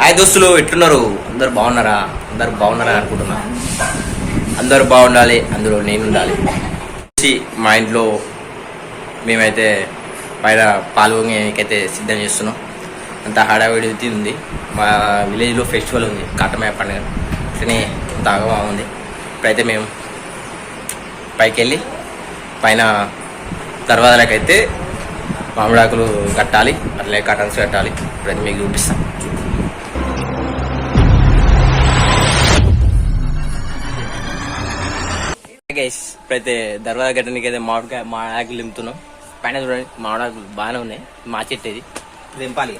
Hi దోస్తులు, ఎట్లున్నారు? అందరు బాగున్నారా అనుకుంటున్నా. అందరూ బాగుండాలి, అందులో నేను ఉండాలి. మా ఇంట్లో మేమైతే పైన పాల్గొనేకైతే సిద్ధం చేస్తున్నాం. అంత హడావిడి ఉంది. మా విలేజ్లో ఫెస్టివల్ ఉంది, కాటమయ్య పండుగ. అట్లనే తాగమా ఉంది. ఇప్పుడైతే మేము పైకి వెళ్ళి పైన దర్వాజాలకైతే మామిడాకులు కట్టాలి, అట్లే కటన్స్ కట్టాలి. ఇప్పుడైతే మీకు చూపిస్తాం. ఇప్పుడైతే దర్వాజా కట్టడానికి అయితే మామిడాకులు దింపుతున్నాం. పైన చూడండి, మామిడాకులు బాగానే ఉన్నాయి. మా చెట్టు ఇది దింపాలి.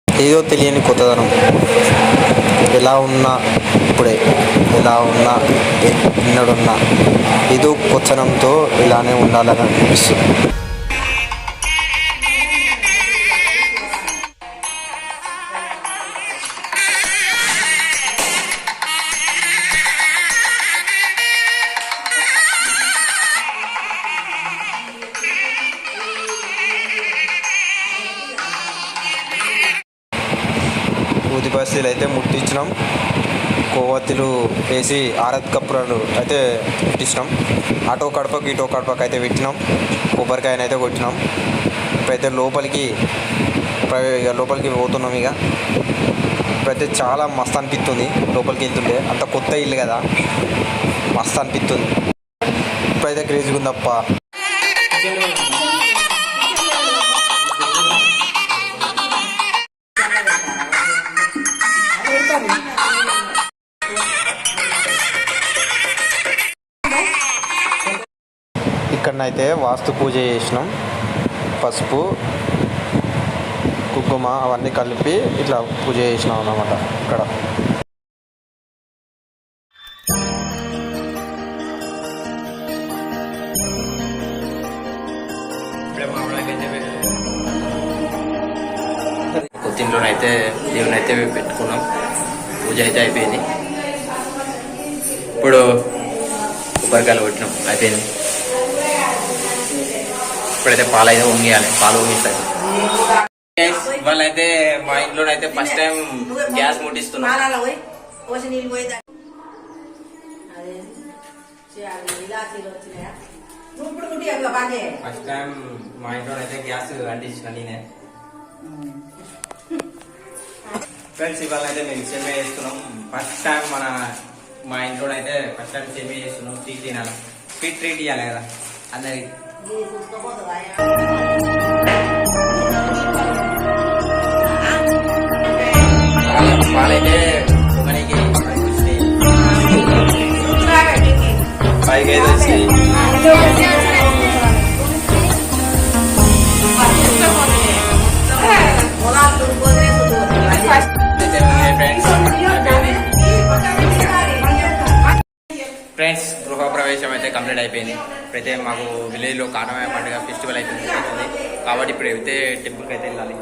ఏదో తెలియని కొత్తదనం, ఎలా ఉన్నా ఇప్పుడే, ఎలా ఉన్నా ఎన్నడున్నా ఏదో కొత్తదనంతో ఇలానే ఉండాలని అనిపిస్తుంది. ఊది బస్తీలు అయితే ముట్టించినాం, కొవ్వొత్తులు వేసి ఆరత్ కప్పురాలు అయితే పెట్టించినాం. అటో కడపకు ఇటో కడపకు అయితే పెట్టినాం. కొబ్బరికాయను అయితే కొట్టినాం. ఇప్పుడైతే లోపలికి పోతున్నాం. ఇప్పుడైతే చాలా మస్తు అనిపిస్తుంది. లోపలికి వెళ్తుంటే అంత కొత్త ఇల్లు కదా, మస్తు అనిపిస్తుంది. ఇప్పుడైతే క్రేజీగా ఉందప్ప. ఇక్కడనైతే వాస్తు పూజ చేసినాం. పసుపు, కుంకుమ అవన్నీ కలిపి ఇట్లా పూజ చేసినాం అన్నమాట. ఇక్కడ అయితే కొత్త ఇంట్లోనైతే దేవుని అయితే పెట్టుకున్నాం. పూజ అయితే అయిపోయింది. ఇప్పుడు కొబ్బరికాయలు కొట్టినాం, అయిపోయింది. ఇప్పుడైతే పాలు అయితే వంగేయాలి, పాలు వంగిస్తాయి. వాళ్ళైతే మా ఇంట్లోనైతే ఫస్ట్ టైం గ్యాస్ ముట్టిస్తున్నాం. ఫస్ట్ టైం మా ఇంట్లోనైతే గ్యాస్ అంటించిన నేనే. ఫ్రెండ్స్ ఇవాళ అయితే మేము సేమియా చేస్తున్నాం. ఫస్ట్ టైం మా ఇంట్లోనైతే ఫస్ట్ టైం సేమియా చేస్తున్నాం. స్వీట్ తినాలి, స్వీట్ ట్రీట్ ఇవ్వాలి కదా అందరికి. పాలైతే మనకి 5 వచ్చి ఫ్రెండ్స్ గృహప్రవేశం అయితే కంప్లీట్ అయిపోయింది. ఇప్పుడైతే మాకు విలేజ్లో కాటమయ్య పండుగ ఫెస్టివల్ అయితే జరుగుతుంది కాబట్టి ఇప్పుడు అయితే టెంపుల్కి అయితే వెళ్ళాలి.